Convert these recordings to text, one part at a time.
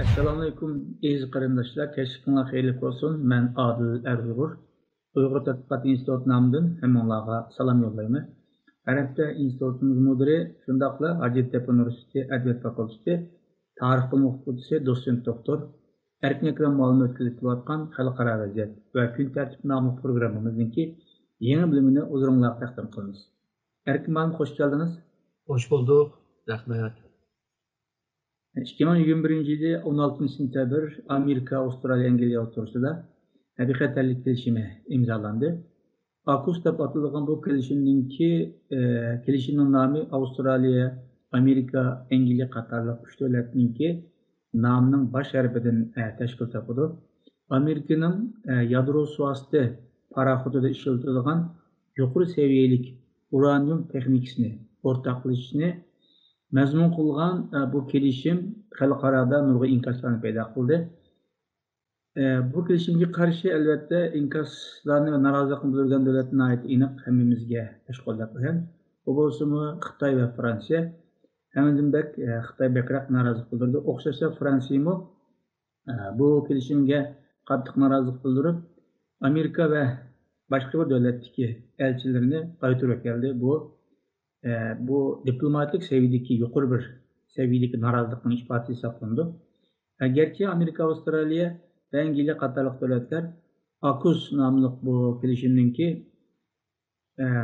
Assalamu alaykum aziz qarindoshlar, kashfingiz xayrli bo'lsin. Men Adil Erzugur. Uyg'ur tadqiqot instituti nomidan hammanglarga salom yo'llayman. Arabcha institutimiz mudiri, shundaqla Hacettepe Universiteti Adabiyot fakulteti tarix bilimi o'qituvchisi, doçent doktor Erkin Akram Muallim o'tkazib kelayotgan xalqaro vaziyat va kun tartibi nomli programmamizningki yangi bilimini o'zingizlarga taqdim qilamiz. Erkin Muallim, xush keldingiz. Hoş bulduk. Rahmet. 2021 yılı 16 sentabr Amerika, Avustralya, Angliya o'rtasida bexatarlik kelishimi imzolandı. AUKUS deb atalgan bu kelishimning nomi Avustraliya, Amerika, Angliya qatorliq 3 davlatninki nomining bosh harfidan tashkil topadi. Amerikaning yadro suvosti paraxodida ishlatilgan yuqori saviyalik uranium texnikasini o'rtoqlashishni mazmun qilgan bu kelishim xalqaroda nurg'un inkoslarni paydo qildi. Bu kelishimga qarshi albatta inkoslarni va norozilikni bildirgan davlatlar aniq hammamizga tashkillab qo'ygan. Bu bo'lsa-mu Xitoy va Fransiya. Hammadan Xitoy bakroq norozilik bildirdi. O'xshashsa Fransiyami bu kelishimga qattiq norozilik bildirib, Amerika va boshqa bir davlatdagi elchilarini qaytarib keldi. Bu diplomatik seviyedeki yuqori bir seviyedeki norozilikning ifodasi hisoblanadi. Gerçi Amerika, Avustraliya ve Angliya qatorliq davlatlar AUKUS nomli bu kelishimninki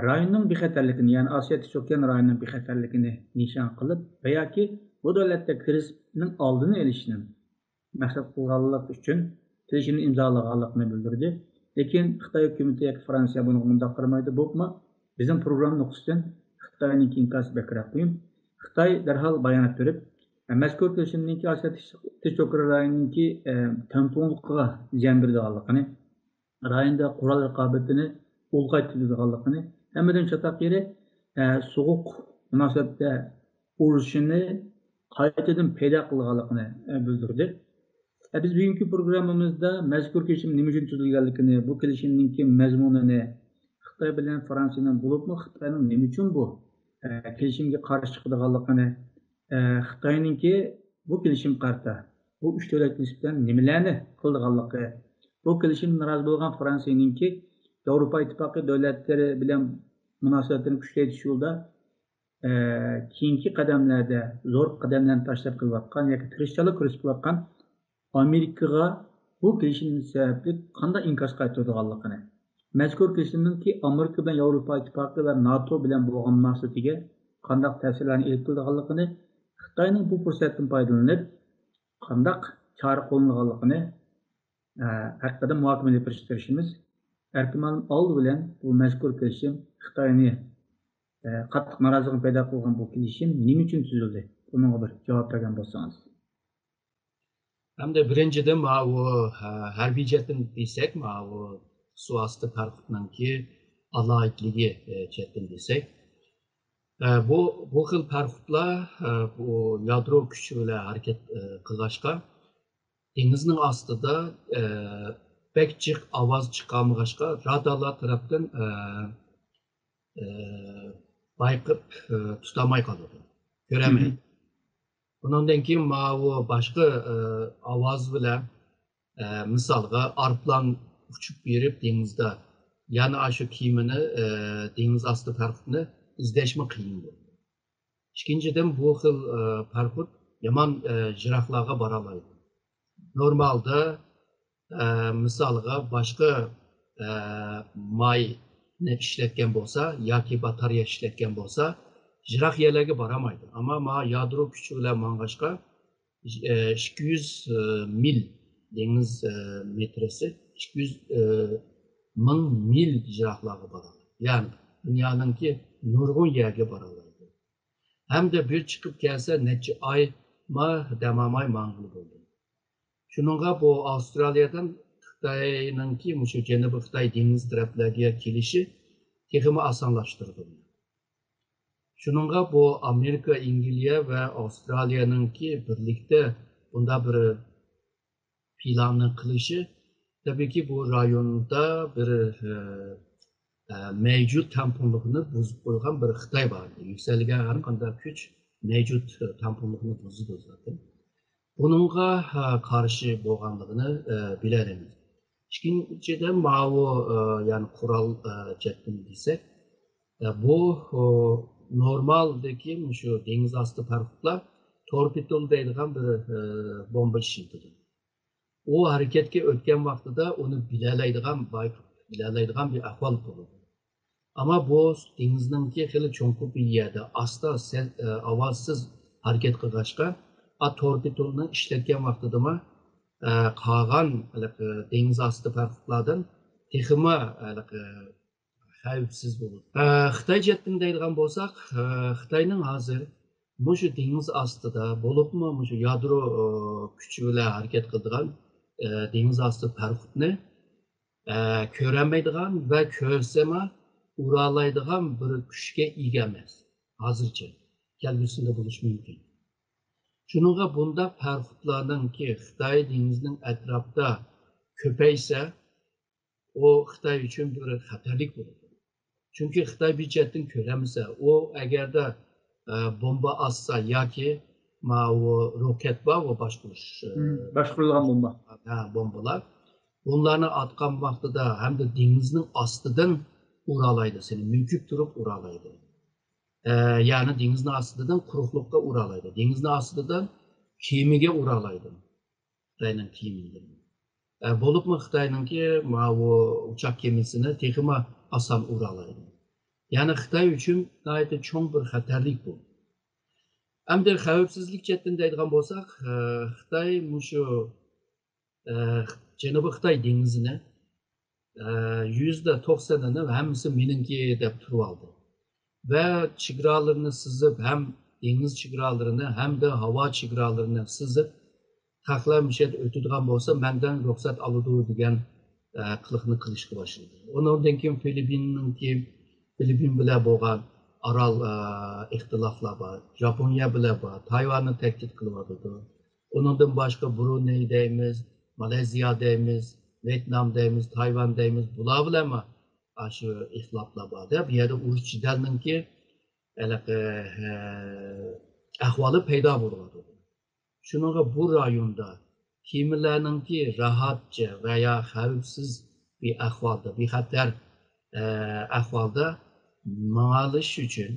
rayonning bexatarligini, ya'ni Osiyo Tinch okean rayonining bexatarligini nishon qilib va yoki bu davlatda krizning oldini olishni maqsad qilganlik uchun kelishimni imzolaganligini bildirdi. Lekin Xitoy hukumati yoki Fransiya buni bundoq qilmaydi. Bo'pmi? Bizim program nuqtasidan Xitoyning inkasi bakroq qo'yim. Xitoy darhol bayonot berib, mazkur kelishimninki Osiyo Tinch okean rayonininki tamponligiga ziyon beradiganligini, rayonda qurol raqobatini ulg'aytiradiganligini, hammadan chataq yeri so'g'uq munosabatda urushini qaytadan paydo qilganligini bildirdi. Biz bugungi programmamizda mazkur kelishim nima uchun tuzilganligini, bu kelishimninki mazmunini, Xitoy bilan Fransiyaning bo'libmi, Xitoyning nima uchun bu kelishimga qarshi chiqadiganligini, Xitoyninki bu kelishim qarta bu 3 davlat nisbatan nimalarni qildiganligi, bu kelishim narozi bo'lgan Fransiyaninki Yevropa ittifoqi davlatlari bilan munosabatlarni kuchaytirish yo'lida keyingi qadamlarda zo'r qadamlarni tashlab qilayotgan yoki tirishchilik ko'rsatayotgan Amerikaga bu kelishim sababli qanday inkos qaytaradiganligini, mazkur kelishimninki Amerika bilan Yevropa ittifoqi va NATO bilan bo'lgan munosabatiga qanday ta'sirlarni olib keladiganligini, Xitoyning bu fursatdan foydalanib qanday chora qo'llanganligini haqida muhokama qilishimiz. Erkin oldi bilan bu mazkur kelishim Xitoyni qattiq norozilik paydo qilgan bu kelishim nima uchun tuzildi? Bunga bir javob bergan bo'lsangiz. Hem de birinciden bu harbiy jihatdan desek, bu suvosti parxodninki aloyiqligi jihatdan desek, bu xil parxodlar bu yadro kuchi bilan harakat qilg'achqa dengizning ostida pek jiq ovoz chiqarmag'achqa radarlar tarafdan bayqib tutamay qoladi, ko'ramaydi. Bundan keyin bu boshqa ovoz bilan misolga arplan uchib berib dengizda, ya'ni shu kiyimini dengiz osti parxodni izlashmi qiyin bo'ldi. Ikkinchidan bu xil parxod yomon jiroqlarga bora oladi. Normalda misolga boshqa mayni ishlatgan bo'lsa yoki batareya ishlatgan bo'lsa jiroq yerlarga boramaydi. Ama yadro kuchi bilan mang'ashqa 200 mil dengiz metresi 200 ming mil jiroqlarga boradi. Ya'ni dunyoninki nurg'un yerga boradi. Hamda bir chiqib kelsa necha oy damamay mang'il bo'ldi. Shuningga bu Avstraliyadan Xitoyninki shu Janubiy Xitoy dengiz taraflariga kelishi texmi osonlashtirdi. Şununla bu Amerika, İngiltere ve Avustralya'nınki birlikte bunda bir planını kılışı tabii ki bu rayonda bir mevcut tamponluğunu bozup koygan bir Xitoy var. Yükselgen her kadar güç mevcut tamponluğunu bozup zaten. bununla karşı bo'lganligini bileriz. İkinciden bu yani kural çektim desek, bu normaldeki şu deniz astı parklar torpidol deydigan bir bomba işintidir. O hareketke ötken vaxtıda onu bilelaydigan bir ahval bulur. Ama bu denizninki xili çoğunluq bir yerde asla avazsız hareket qilg'achqa torpidolni ishlatgan vaqtida qolgan deniz asti parklardan texmi xavfsiz bo'ladi. Xitoy jettin deydigan bo'lsak, Xitoyning hozir mushu deniz ostida bo'libmi mushu yadro kuchi bilan harakat qiladigan deniz asti parkni ko'rolmaydigan va ko'rsama uralaydigan bir kuchga ega emas. Hozircha kelgusida bo'lishi mumkin. Shuningga bunda parxutlarninki Xitoy dengizining atrofida ko'paysa, o Xitoy uchun bir xatarlik bo'ladi. Chunki Xitoy bir chetdan ko'ramasa, o agarda bomba atsa yoki o roket va boshqurilgan bomba. Bombalar bunlarni atgan vaqtida hamda dengizning ostidan uralaydi, seni mümkün turib uralaydi. Yani denizin astidan quruqliqqa uralaydi. Denizin astidan kemiga uralaydi. Xitoyning kemiga. Bo'libmi Xitoyninki bu uçak kemisini texmi asan uralaydi. Yani Xitoy uchun gayet cho'ng bir xatarlik bu. Hamda xavfsizlik chetdan deydigan bo'lsak, Xitoy mushu Janubiy Xitoy dengizini %90'ını hammasi meningki deb turib oldi. Ve çigralarını sızıp hem deniz çigralarını hem de hava çigralarını sızıp taklamışa ötüdüğün bolsa menden ruhsat alıdı degan qiliqni qilishga başladı. Ondan keyin Filipin bilan bo'lgan aral ixtiloflar bor, Japoniya bilan bor, Tayvanni tehdit qilyapti. Ondan başka Brunei deymiz, Malezya deymiz, Vietnam deymiz, Tayvan deymiz. Bular bilan şu ixtiloflar bor. Bu yerda urush jidalninki ahvoli paydo bo'ladi. Shuningga bu rayonda kemilarninki rahatcha veya xavfsiz bir ahvolda, bir xatar ahvolda ma'alish uchun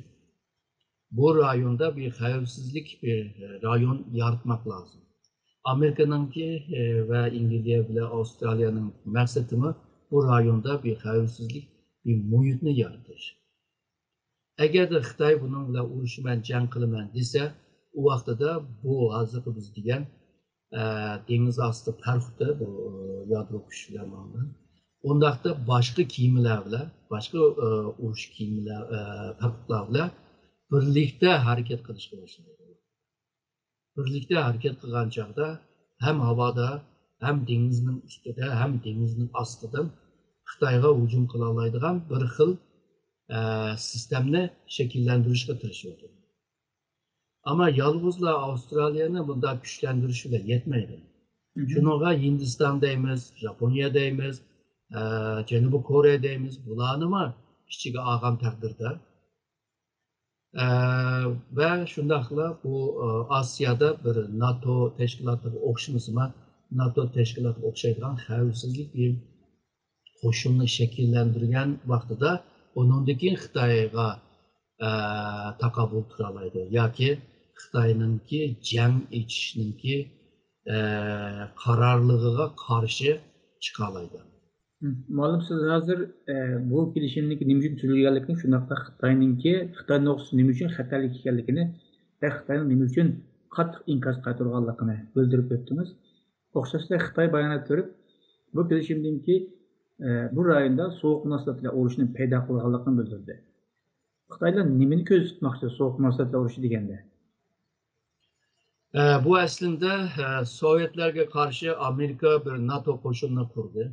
bu rayonda bir xavfsizlik bir rayon yaratmak lazım. Amerika'nınki ve İngiltere ve Avustralya'nın maqsadimi bu rayonda bir xavfsizlik bir muhitni yaratish. Agar Xitoy bununla urushman, jang qilaman desa, u vaqtida bu hozir biz degan deniz asti parxda bu yadro kuchlar bilan undaqda boshqa kiyimlar bilan, boshqa urush kiyimlar parxlar bilan birlikda harakat qilishga boshlaydi. Birlikda harakat qilgan chog'da ham havoda, ham dengizning ustida, ham dengizning ostidan Xitoyga hujum qila oladigan bir xil sistemni shakllantirishga tirishyapti. Ama yalnızla Avustralya'nı bunda güçlendiriş bile yetmeydi. Şununla Hindistan deymiz, Japonya deymiz, Janubiy Kore deymiz. Bularni mı içiga olgan taqdirda ve shundaqla bu Asiyada bir NATO teşkilatı o'xshamasimi, NATO teşkilatı o'xshaydigan xavfsizlik bir qo'shinni shakllantirgan vaqtida onundaki Xitoyga taqabul tura oladi yoki Xitoyninki jang etishninki qarorligiga qarshi chiqa oladi. Malum siz hazır bu kelishimninki nima uchun tuzilganligini, shunaqla Xitoy nuqtasi nima uchun xatarlik ekanligini va Xitoyning nima uchun qattiq inkos qaytarganligini bildirib o'tdingiz. O'xshashda Xitoy bayonot berib, bu kelishimninki bu rayonda sovuq munosabatlar urushini paydo qilganligini bildirdi. Xitoylar nimani ko'z tutmoqchi sovuq munosabatlar urushi deganda? Bu aslında Sovyetlerge karşı Amerika bir NATO qo'shinini kurdu.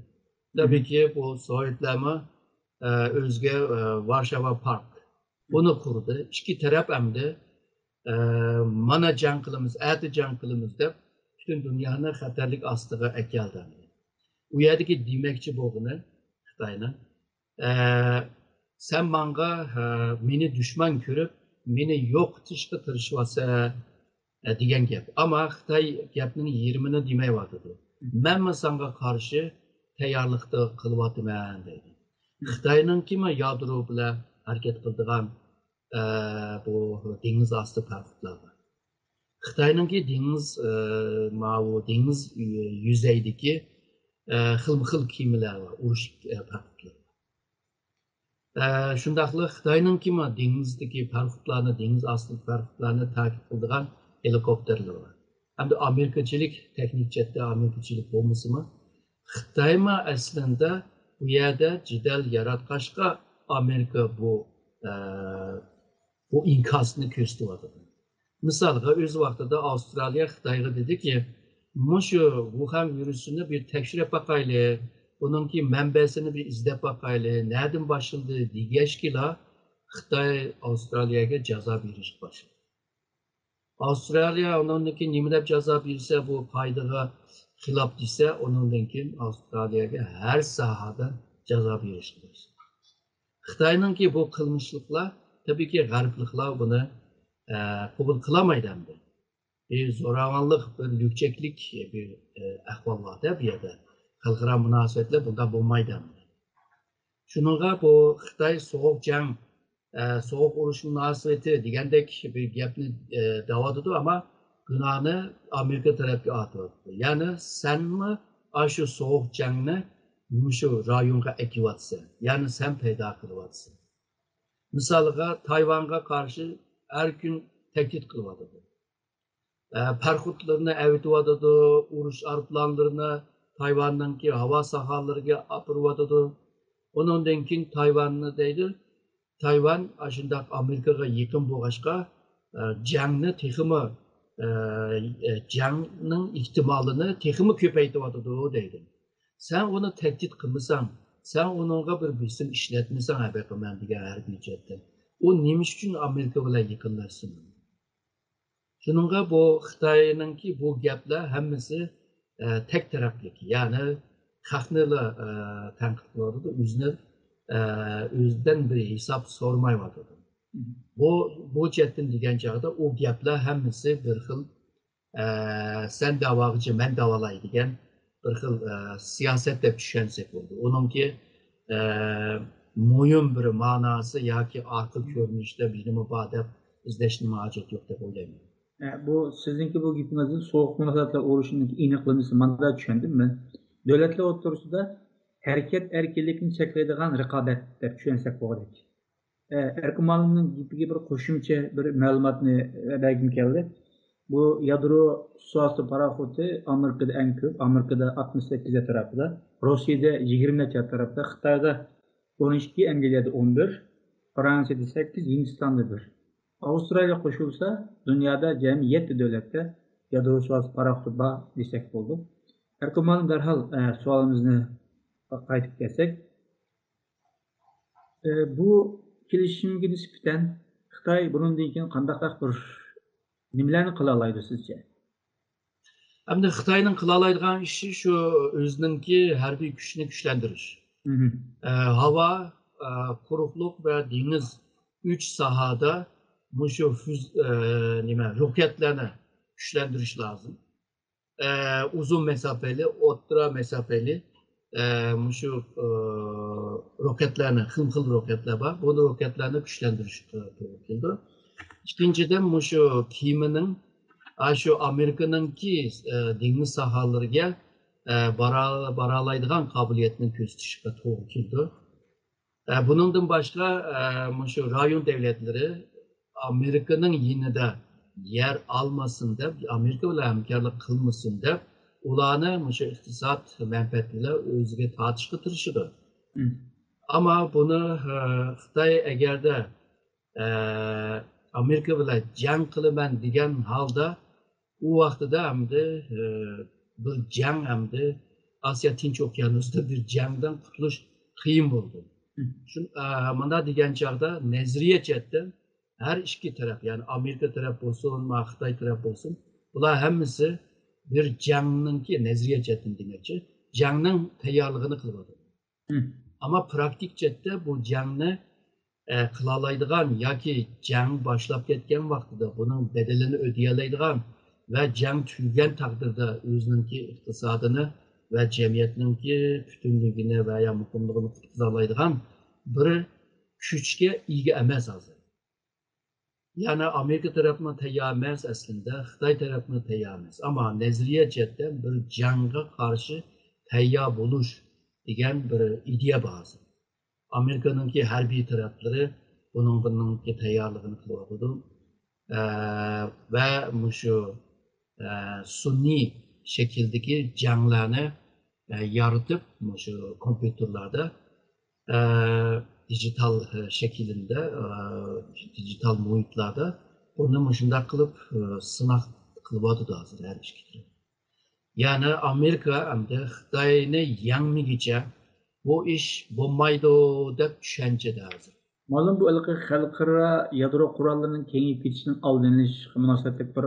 Tabii ki bu Sovyetlermi özge Varşova Park bunu kurdu. İki taraf hem de mana jang qilamiz, ati jang qilamiz deb bütün dünyanın xatarlik ostiga akeldi. U yerdagi demakchi bo'lgani Xitoyning sen bana meni düşman görüp meni yo'qotishga tirishyapsan degan gap. Ama Xitoy gapning 20ni demayapti. Men sanga qarshi tayyorlikda qilyapman deydi. Xitoyninkimi yadro bilan harakat qiladigan bu dengiz osti parxodlar bor. Xitoyninki dengiz yüzeydagi xilma-xil kemalar var, urush parxodlar. Shundaqli Xitoyninkimi dengizdagi parxodlarni, dengiz osti parxodlarni ta'qib qiladigan helikopterlar var. Hamda Amerikachilik, texnik jihatda Amerikachilik bo'lmasimi, Xitoymi aslında bu yerda jidal yaratqachqa Amerika bu inkosni ko'rsatyapti. Misalga o'z vaqtida Avstraliya Xitoyga dediki, "Mushu Wuhan virusini bir tekshirib bakayli, buningki manbasini bir izlab bakayli, nereden başladı degashkila Xitoy Avstraliyaga jazo berishga boshladi. Avstraliya onunki nima deb jazo bersa, bu qoidaga xilof desa, onundan keyin Avstraliyaga har sohada jazo berishga boshladi. Xitoyninki bu qilmishliklar tabiiyki g'arbliklar buni qabul qilolmaydi hamda. Bir zo'ravonlik, bir lükçeklik bir ahvol borda bu yerda. Xalqaro munosabatlar bunda bo'lmaydi. Shuningga bu Xitoy so'g'uq urush munosabati degandek bir gapni da'votidu, ama gunohni Amerika tarafga otyapti. Ya'ni senmi shu so'g'uq jangni shu rayonga ekyapsan, ya'ni sen paydo qilyapsan. Misalga Tayvanga qarshi her gün tehdit kılıyordu. Parxodlarını evitiyordu, urush aeroplanlarını Tayvan'daki hava sahalarına apırıyordu. Onundan keyin Tayvan'ı deydi, Tayvan aşındak Amerika'ya yakın boğaşka jangni teximi jangning ihtimalini teximi ko'paytıyordu deydi. Sen onu tehdit kılmasan, sen onunla bir bisim işletmesen habeqaman degan harbiy jihatda. O nemish uchun Amerika bilan yaqinlashsin? Shuningga bu Xitoyninki bu gaplar hammasi tek taraflik. Ya'ni xalqni tanqid qiladi, o'zidan bir hisob so'ramayapti. Bu jihatdan degan chog'da u gaplar hammasi bir xil sen da'vochi, men davolay degan bir xil siyosat deb tushunsak bo'ldi. Uningki mo'yin bir ma'nosi yoki orqa ko'rinishda bilimi bor deb izlashni hojat yo'q deb o'ylayman. Bu sizningki bu gapingizning so'g'uq munosabatlar urushining aniqlamasi manda tushundimmi? Davlatlar o'rtasida harakat erkinlikni cheklaydigan raqobat deb tushunsak bo'ladi. Erkumalovning gapiga bir qo'shimcha bir ma'lumotni bergim keldi. Bu yadro suvosti paraxodi Amerikada eng ko'p, Amerikada 68 tarafida, Rossiyada 20 tarafida, Xitoyda 12, Angliyada 11, Fransiyada 8, Hindistonda 1. Avustraliya qo'shilsa, dunyoda jami 7 davlatda yadro suvosti paraxodi bor desak bo'ldi. Erkumalim darhol savolimizni qaytib kelsak, bu kelishimga nisbatan Xitoy bundan keyin qanday bir nimalarni qila oladi sizcha? Hamda Xitoyning qila oladigan ishi shu o'zininki harbiy kuchni kuchlantirish. Havo, quruqlik va dengiz 3 sohada mushu roketlarni kuchlantirish lozim. Uzun mesafeli, o'rta mesafeli mushu roketlarni, xil roketlar bor. Bu roketlarni kuchlantirish keldi. İkinciden mushu kemaning shu Amerikaningki dengiz sohalariga baralaydigan qobiliyatni ko'rsatishga to'g'ri keldi. Buningdan boshqa mushu rayon davlatlari Amerikaning yinida yer almasin deb, Amerika bilan hamkorlik qilmasin deb, ularni mushu iqtisod manfaati bilan o'ziga tortishga tirishdi. Ama buni Xitoy agarda Amerika bilan jang qilaman degan holda u vaqtida hamda bir jang hamda Osiyo Tinch okeanida bir jangdan qutulish qiyin bo'ldi. Mana degan chog'da nazariya jihatdan har ikki taraf, ya'ni Amerika taraf bo'lsin, Xitoy taraf bo'lsin, bular hammasi bir jangninki nazariya jihatdan demoqchi, jangning tayyorligini qilyapti. Ama praktik jihatda bu jangni qilalaydigan yoki jang boshlab ketgan vaqtida buning bedelini ödeyelaydigan ve jang tugagan taqdirda o'zininki iqtisodini ve jamiyatninki bütünlüğünü veya muhimligini qutqizalaydigan bir kuchga ega emas hozir. Yani Amerika tarafından tayyor emas aslında, Xitoy tarafından tayyor emas. Ama nazariya jihatdan bir jangga qarshi tayyor bo'lish degan bir ideya bor. Amerika'nınki harbiy tarafları bununki tayyorligini qilyotdi. Ve şu sunniy şekildeki janglarni yaratıp şu kompüterlarda dijital şekilde, dijital muhitlarda onu şunday qilib sınav qılıp hazır her iş. Yani Amerika hamda Xitoyni yengmigicha bu iş bo'lmaydi deb tushunchada hozir. Malum bu xalqaro yadro qurollarının kengayib ketishinin oldini olish munosabatli bir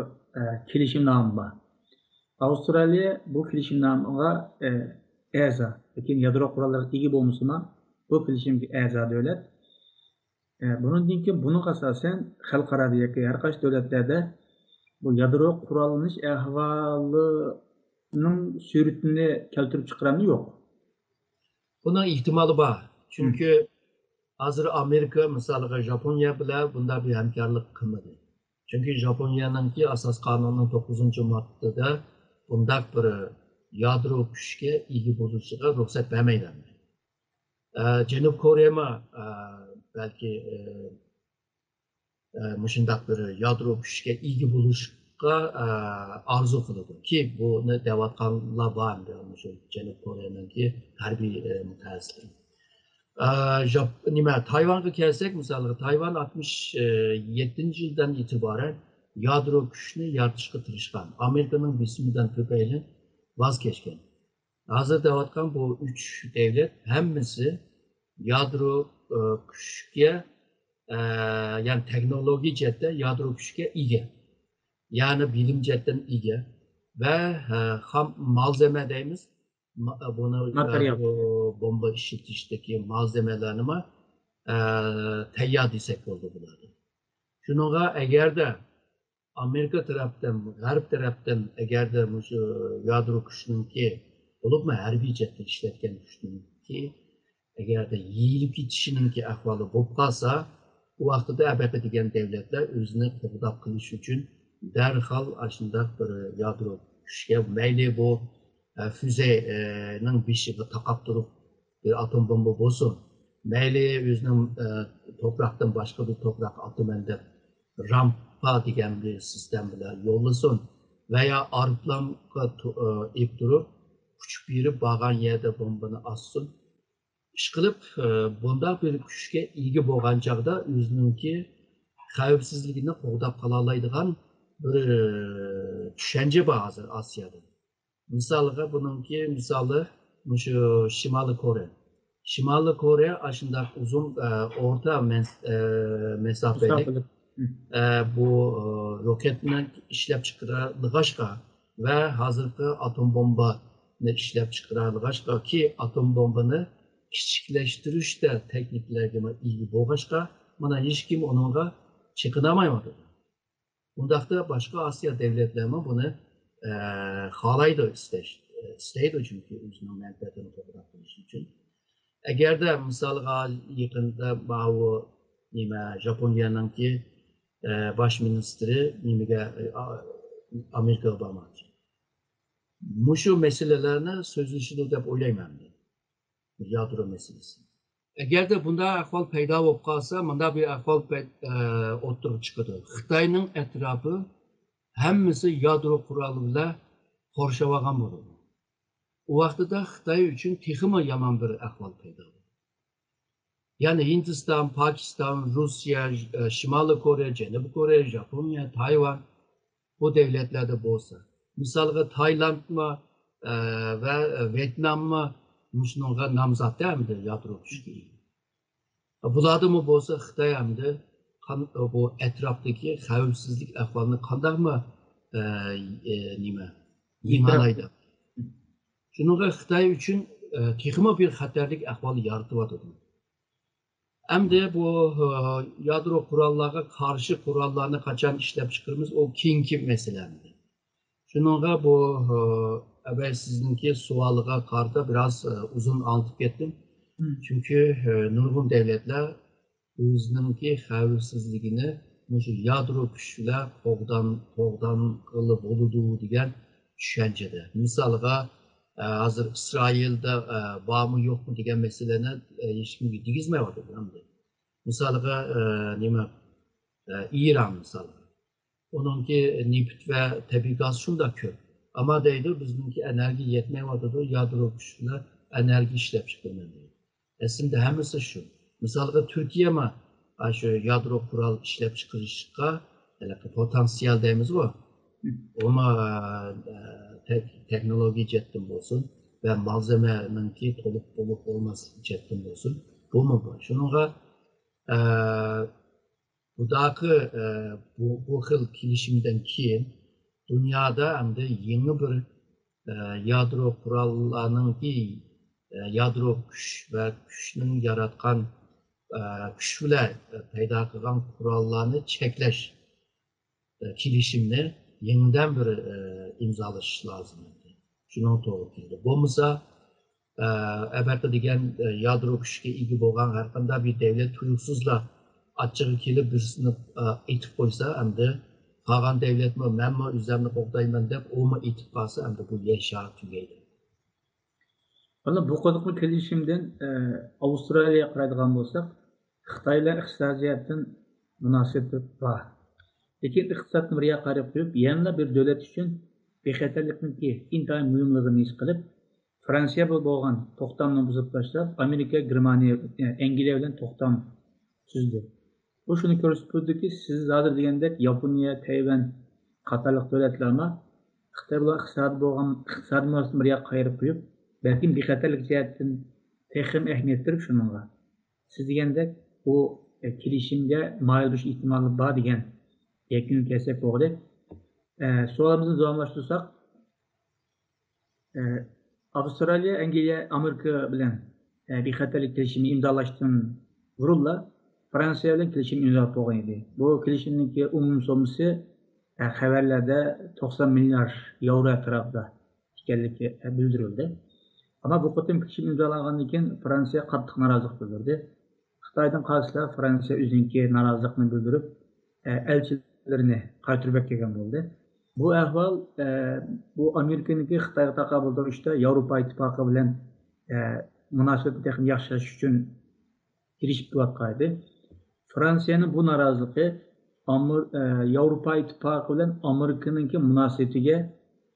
kelishimnoma bor. Avustraliya bu kelishimnomaga a'zo, lekin yadro qurollariga ega bo'lmasa bu kelishimga a'zo davlat. Bundan keyin buning asosan xalqaro yoki har qaysi davlatlarda bu yadro qurollanish ahvolining suratini keltirib chiqarani yo'q. Bunun ihtimali var. Çünkü hazır Amerika mesela Japonya bile bunda bir hemkarlık kılmadı. Çünkü Japonya'nınki asas kanunun 9. maddede bundak bir yadro güçke ilgi bozuşuğa ruhsat vermeyler. Cenub Kore'ye belki müşindak bir yadro güçke ilgi bozuşuğa arzu kılıdı. Ki bunu devatkanlar var mı? Cenub Kore'ninki harbiy mütehassisleri. Tayvan'a gelsek mesela Tayvan 67. yıldan itibaren yadro güçünü yaratışga tirishgan. Amerika'nın bismidan köpeğiyle vazgeçken. Hazır devatkan bu üç devlet hemmisi yadro güçke yani teknoloji cihette yadro güçke ega. Yani bilim cihetten ega. Ve ham malzeme deyimiz bunu Materyal. bomba işletişteki malzemelerini tayyor desek oldu bunları. Şununla eğer de Amerika taraftan, Garp taraftan eğer de şu yadro güçününki olup mu harbiy cihetten işletken güçününki eğer de yiyilip gitişinınki ahvalı bolup kalsa bu vaqtida ABP degan devletler özünü qo'g'dab qilish uchun darhol aşındak bir yadro güçke mayli bu füzenin beshiga taqab turib bir atom bomba bo'lsin, mayli o'zining toprakdan boshqa bir toprak ataman deb rampa degan bir sistem bilan yo'llasin veya aeroplanga ib turib uchib berib borgan yerda bombani ossin. İşqilib bunda bir kuchga ega bo'lgan chog'da o'zininki xavfsizligini qo'g'dab qolalaydigan bir tushuncha bor hozir Osiyoda. Misalga bununki misali şu Şimali Kore. Şimali Kore aslında uzun orta mesafeli bu roketni ishlab chiqaradigan ve hazırki atom bomba ishlab chiqaradigan ki atom bombani kichiklashtirish de tekniklarga ega bo'lg'achqa mana hech kim onunla chekinamayapti. Bundaqda boshqa Osiyo devletleri bunu xohlaydi, istaydi çünkü o'zining manfaatini qo'g'dab qilish uchun. Eğer de misalga yaqinda bu Japonya'nınki baş ministri nimaga Amerikaga bormoqchi. Mushu meselelerini sözleşildi deb o'ylayman. Yadro meselesi. Eğer de bunda ahval paydo bo'lib qolsa, bunda bir ahval o'tirib chiqadi. Xitoyning etrafı hammasi yadro quroli bilan qurshab olgan bo'ladi. O vaqtida Xitoy uchun texmi yomon bir ahvol paydo bo'ldi. Yani Hindiston, Pakiston, Rusya, Shimoliy Koreya, Janubiy Koreya, Japoniya, Tayvan bu devletlerde bo'lsa, misalga Taylandmi ve Vyetnammi shunga nomzod hamda yadro kuchga. Bularda mı bo'lsa Xitoy hamda bu etrafdagi xavfsizlik ahvolini qandaymi yengalaydi. Şununla Xitoy uchun texmi bir xatarlik ahvol yaratyapti. Hem de bu yadro kurallarına karşı kurallarını kaçan işlep çıkırımız o kinki meselemdi. Şununla bu evvel sizinki sualığa karda biraz uzun anlatıp gittim. Hı. Çünkü nurgun devletler özününki xavfsizligini şu yadro güçler qoğdan qılıp oludu degan düşüncede. Misalga hazır İsrail'de var mı yok mu degan meseleni hiç kim digizmeyapti. Misalga İran misalga. Onunki neft ve tabii gaz şunda köp. Ama deydi bizimki enerji yetmeyevadıdır, yadro güçlüler enerji işlep çıkırmıyor. Esimde hemisi şu. Misalga Türkiye mi şu yadro kural işlep çıkırışka potansiyel deyimiz var. Ona teknoloji jettim olsun ve malzemeninki tolup olmaz jettim olsun. Bu mu bu? Şununla bu xil kilişimden keyin dünyada hem de yeni bir yadro kurallarının ki yadro güç ve güçünün yaratkan güçler payda kılan kurallarını çekleş kilişimini yeniden bir imzalaş lazım. Şunun doğru geldi. Bu mesela elbette degen yadro güçke ilgi boğan her kanda bir devlet tuyuksuzla açığı kelip birisini etip koysa hem de kalan devlet mi ben mi üzerine qoqdayman deb o mu etip kalsa hem de bu yaşar tügeydi. Valla bu koduklu kelişimden Avustralya'ya qaraydigan bo'lsak, Xitoylar iqtisodiy jihatdan munosabat bor. Lekin iqtisodni bir yoqqa qarab qo'yib, yana bir davlat uchun bexatarlikniki intayin muhimligini his qilib, Fransiya bo'lgan to'xtamni buzib tashlab, Amerika, Germaniya, Angliya bilan to'xtam tuzdi. Bu shuni ko'rsatib turibdiki, siz hozir degandek Yaponiya, Tayvan qatorliq davlatlarni Xitoy bilan iqtisodiy munosabatni bir yoqqa ayirib qo'yib, balkim bexatarlik jihatdan texim ahamiyat berib shunga. Siz degandek bu kelishimga moyil bo'lish ehtimoli bor degan yakun kelsak bo'ldi. Sualimizni davomlashtirsak, Avustraliya, Angliya, Amerika bilan bexatarlik kelishimi imzolashdan burunla Fransiya bilan kelishim imzolab qo'ygan edi. Bu kelishimniki umum summasi xabarlarda 90 milliard yevro atrofida ekanligi bildirildi. Ama bu qatim kelishim imzolangandan keyin Fransiya qattiq norozilik bildirdi. Xitoydan qarashlar Fransiya o'zining noroziligini bildirib, elchilarini qaytarib kelgan bo'ldi. Bu ahvol bu Amerikaniki Xitoyga taqobil turishda Yevropa ittifoqi bilan munosabatni texnik yaxshilash uchun kirishib qilayotgandi. Fransiyaning bu noroziligi Yevropa ittifoqi bilan Amerikaniki munosabatiga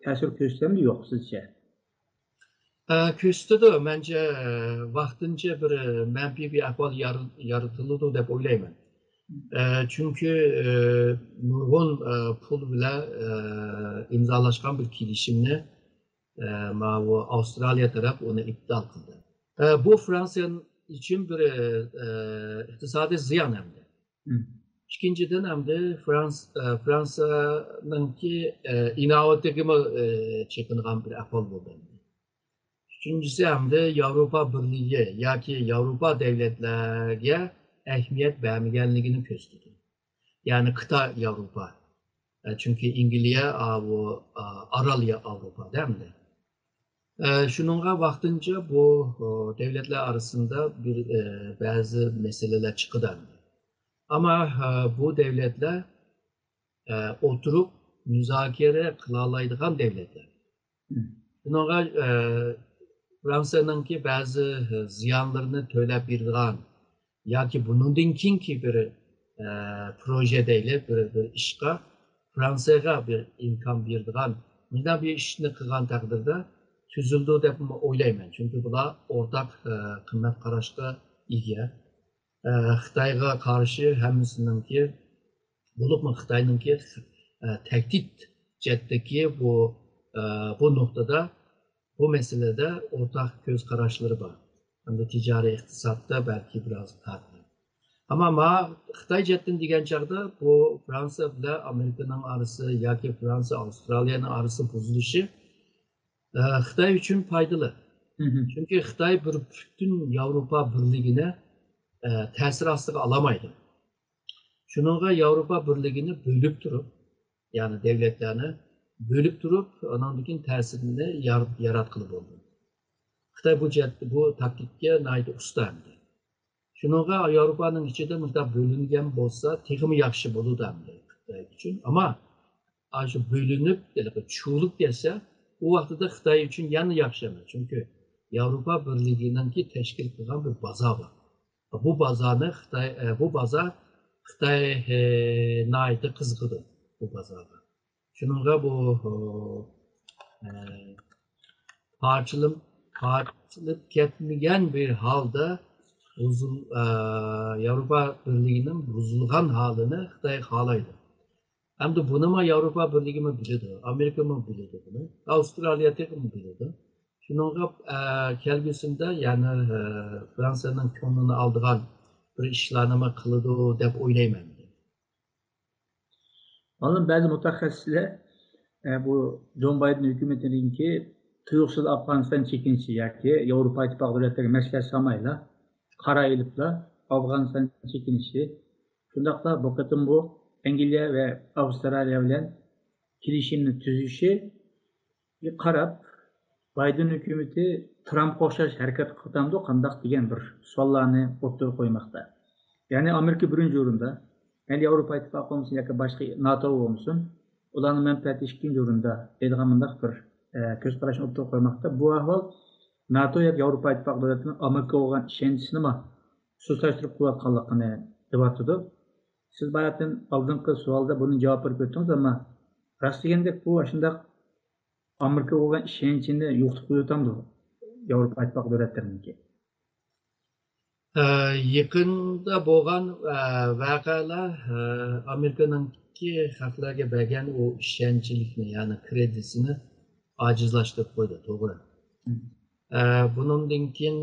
ta'sir ko'rsatadimi yo'q sizcha? Küstüdü bence vaktince bir menfi bir ahval yaratıldı dep oylayman. Çünkü nurgun pul bile imzalaşkan bir kilişimni Avustralya taraf onu iptal kıldı. Bu Fransa'nın için bir iktisadi ziyan hem de. İkinciden hem de Fransa'nın ki inovatifimi çekingan bir ahval oldu. Üçüncüsü hem de Avrupa Birliği yoki Avrupa devletlerine ehemmiyet vermegenligini gösterdi. Yani kıta Avrupa. Çünkü İngilizce Aralıya Avrupa değil mi? Şununla vaktince bu devletler arasında bazı meseleler çıkıdan. Ama bu devletler oturup müzakere kılalaydıgan devletler. Şununla Fransa'nınki bazı ziyanlarını töylep birdiğen yoki bunundan keyinki bir projedeyle bir işe Fransa'ya bir imkan birdiğen bundan bir işini kılgan takdirde tüzüldü dep oylayman. Çünkü bular ortak kıymet qarashga ega. Xitoyga karşı hemmisininki bulupmu Xitoyninki tehdit cihetdeki bu noktada bu meselede ortak göz kararları var. Hem de ticari iktisatta belki biraz farklı. Ama Xitoy cihetden degan çağda bu Fransa ile Amerika'nın arası yoki Fransa Avustralya'nın arası bozuluşu Xitoy için faydalı. Çünkü Xitoy bir bütün Avrupa Birliği'ne ta'sir ostiga ololmaydi. Shuningga Yevropa Birligini bölüp durup, yani devletlerini bölüp durup, ondan ta'sirini yaratqılı bo'ldi. Xitoy bu taktikka naydi usta endi. Shuningga Yevropaning ichida bunday bo'lingan bo'lsa, texmi yaxshi bo'ladi endi Xitoy uchun. Ammo shu bo'linib, cho'lib kelsa, u vaqtida Xitoy uchun yana yaxshi emas. Chunki Yevropa Birligininki tashkil qilgan bir bozor bor. Bu bozorni bu bozor Xitoy naydi qiziqdi bu bozorga. Shuningga bu parçalıb ketmeyen bir halda Avrupa Birliği'nin bozulgan halini Xitoy xohlaydi. Hem de bunu mu Avrupa Birliği mi biladi, Amerika mı biladi bunu, Avustralya mi biladi. Şununla kelgüsünde yani Fransa'nın konuunu aldığan bir işlerimi kılıdı deb o'ylayman. Oğlum bazı mutaxassislar bu John Biden hükümetininki tuyuqsiz Afganistan çekinishi yoki Yevropa İttifoqi davlatlariga maslahat solmayla qara elibla Afganistan çekinishi shundoqla bu qatim bu Angliya ve Avustraliya bilan kelishimni tuzishi qarab Biden hükümeti Trumpga o'xshash harakat qiltamdi qandaq degan bir savollarni o'rtaga qo'ymoqda. Ya'ni Amerika birinchi o'rinda, yani Yevropa İttifoqi olsun yoki boshqa NATO olsun, ularning manfaati ikkinchi o'rinda deydigan bunday bir ko'z qarashni o'rtaga qo'ymoqda. Bu ahvol NATO yoki Yevropa İttifoqi davlatlarining Amerika bo'lgan ishonchisini sustlashtirib qo'yayotganligini deyotdi. Siz bayatdan oldingi savolda buni javob berib o'tdingiz, ammo rost deganda bu shundoq Amerika bo'lgan ishonchini yo'qotib qo'yayotamdi Yevropa İttifoqi davlatlarininki. Yakında bo'lgan voqealar Amerikaningki xalqlarga bergan o ishonchlikni, ya'ni kreditini ojizlashtirib qo'ydi, to'g'ri. Bundan keyin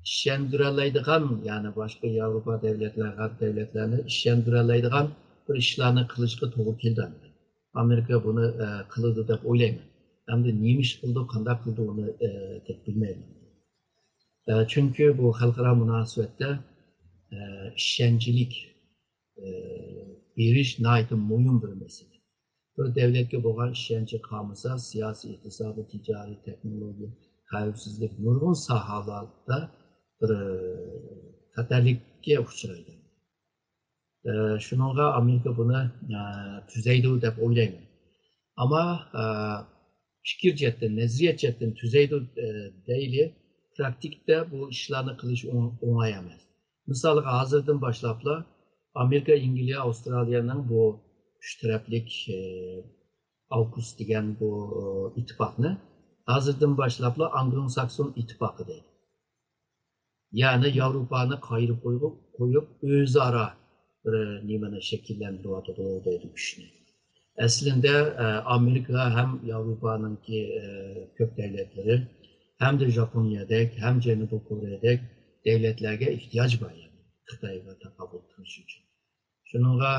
ishondirolmaydigan, ya'ni boshqa Yevropa davlatlari, g'arb davlatlarini ishondirolmaydigan bir ishlarni qilishga to'g'ri keldi. Amerika buni qiladi deb o'ylayman. Hamda nima ish qildi, qanday qildi uni deb bilmayman. Çünkü bu xalqaro munosabatda ishonchlik berish nihoyatda muhim bir masala. Bir davlatga bo'lgan ishonchi qolmasa, siyosiy, iqtisodiy, tijoriy, texnologiya, xavfsizlik nurg'un sohalarda bir xatarlikka uchraydi. Shuningga Amerika buni tuzaydi deb o'ylayman. Ammo fikr jihatdan, nazariyat jihatdan tuzaydi deyli. Praktikte bu işlerini kılış o'ng'ay emas. Misali hozirdan boshlabla Amerika, Angliya, Avstraliyaning bu uch taraflik AUKUS degan bu ittifoqni hozirdan boshlabla Anglo-Sakson ittifoqi deydi. Ya'ni Yevropani qayirib qo'yib o'zaro bir nimani shakllantiryapti deydi kuchni. Aslında Amerika hem Yevropaningki ko'p davlatlari hem de Japonya'dek, hem Janubiy Kore'dek devletlerge ihtiyaç var yani Xitoyga taqabul qilish uchun. Shuningga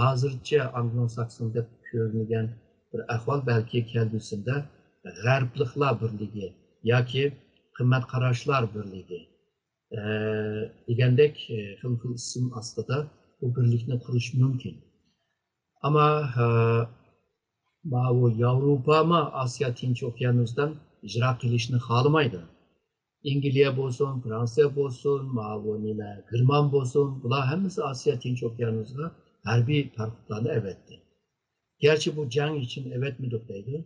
hozircha Anglo-Saksonda ko'rilgan bir ahvol balki kelgusida g'arbliklar birligi yoki qimmat qarashlar birligi degandek xil ism ostida bu birlikni qurish mumkin. Ammo bu Yevropa mı Asya Tinch okeanusidan icra qilishni xohlamaydi. Angliya bo'lsin, Fransiya bo'lsin, German bo'lsin, bular hammasi Asya Tinch okeanusiga harbiy taraflarni evetdi. Gerçi bu jang için evetmedik deydi.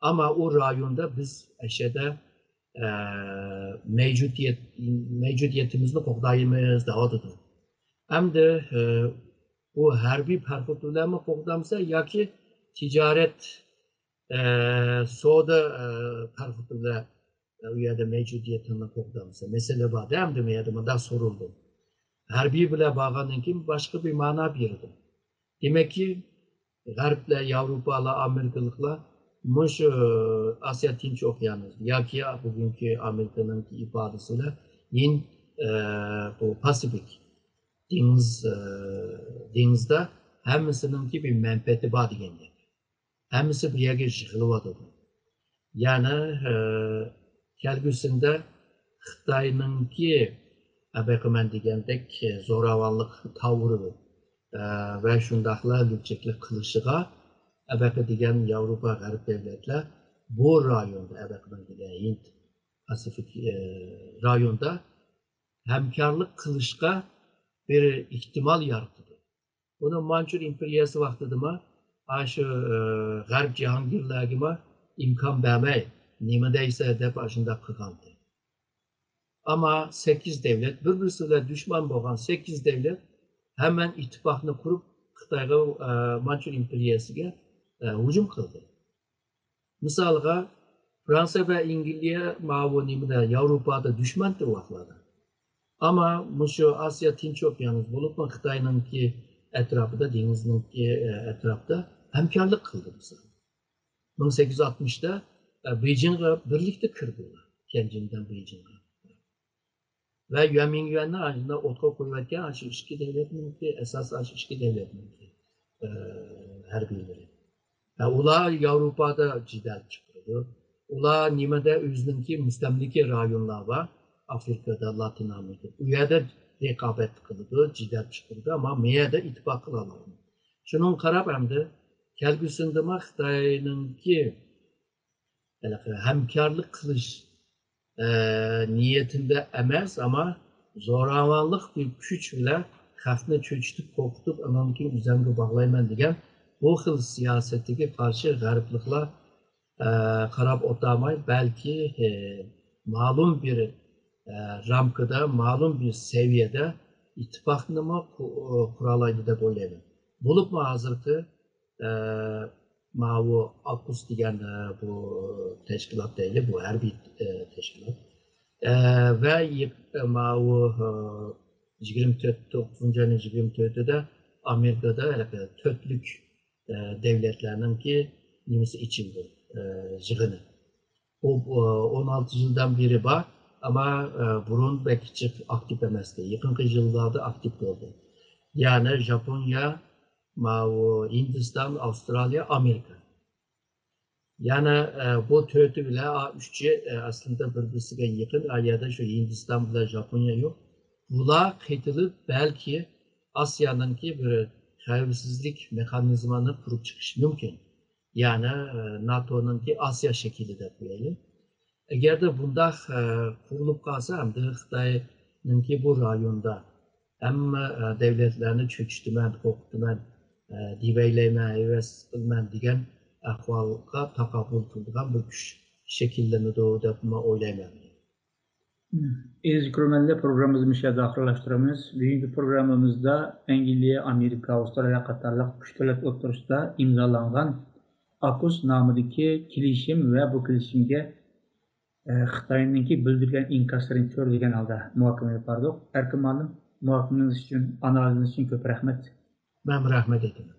Ama o rayonda biz aşağıda mevcudiyetimizni qo'g'daymiz deydi. Hem de bu harbiy taraflarni qo'g'damsa yoki ticaret savdo tarafida u yerda mevjudiyatini qo'g'damsa mesele bor. Hem de bunda so'rildi. Harbiy bilan bo'lgandan keyin boshqa bir ma'no berdi. Demek ki G'arblar, Yevropalar, Amerikaliklar shu Asya Tinch okeanusi yoki bugungi Amerikaning ifodasiyle bu Pasifik dengizda hammasininki bir manfaati bor deganda. Hammasi bir yerga yig'ilyapti. Ya'ni kelgusida Xitoyningki Əbəqəmən degəndək zoravanlıq tavrı və şundaqla lütçəklə qılışığa əbəqə degən Avropa Qərb devletlər bu rayonda əbəqəmən degən Hind Pasifik rayonda həmkarlıq qılışqa bir ihtimal yaratıdı. Bunu Mançur İmperiyası vaxtıdıma aşı Qərb cihangirlərgimə imkan verməy, nimədəysə dəb aşında qıqandı. Ama 8 devlet, birbirisiyle düşman olan 8 devlet hemen ittifakını kurup Xitayga Mançur İmperiyasiga hücum kıldı. Misalga Fransa ve İngiltere mavunimde Avrupa'da düşmandı vaxtlarda. Ama şu Asya Tinç Okyanusu bulup Xitay'nınki etrafında, denizninki etrafta hemkarlık kıldı misal. 1860'da Beijing'e birlikte kırdılar. Kendinden Beijing'e. Ve Yuanmingyuan'ın acında otka koyarken aşı işki devletninki, esas aşı işki devletninki hərbiləri. Ular Avrupa'da cidel çıkıyordu. Ular nimede özününki müstemlike rayonlar var. Afrika'da, Latin Amerika'da. Uyada rekabet kıldı, cidel çıkıyordu ama meyada ittifak kılarlardı. Şunun qarab əmdi, kəlgüsündəmə Xitayınınki həmkarlıq qılış niyetinde emez ama zoravanlık bir güç ile xalqni çöçtüp, korkutup, önemli üzerine bağlayman degen bu xil siyasetine karşı gariplikler qarab otamay, belki malum bir ramkada, malum bir seviyede ittifakını mı kuralaydı da böyleydi. Bulup mu hazırki bu AQUS degen bu teşkilat değil, bu her bir teşkilat. Ve bu 24'de Amerika'da tötlük devletlerinin ki nimisi içinde jığını. O 16 yıldan biri var ama burun belki çık aktif emezdi. Yakın yıllarda aktif oldu. Yani Japonya, Hindistan, Avustralya, Amerika. Yani bu tötü bile üçü aslında birbirine yakın. Ya da şu Hindistan bile Japonya yok. Bunlar kıytılıp belki Asya'nın ki bir xavfsizlik mekanizmanı kurup çıkış mümkün. Yani NATO'nun ki Asya şekli de böyle. Eğer de bunda kurulup kalsa hem de Xitay'nın ki bu rayonda hem devletlerini çöküştürmen, korkutman, diveyleme, heves kılman degen ahvalga takabül kıldıgan bir güç şekillerini doğru oylayman. Aziz görürmenler, programımızı müşahede ahırlaştırıyoruz. Bugünkü programımızda Angliya, Amerika, Avustralya qatarlıq üç dövlət oturuşda imzalanğan AQUS namıdaki kilişim ve bu kilişimge Xitay'nınki bildirgen inkaslarını körlügen halda muhakeme yapardık. Erkim Hanım, muhakemeniz için, analiziniz için köp rahmet. Ben rahmet ederim.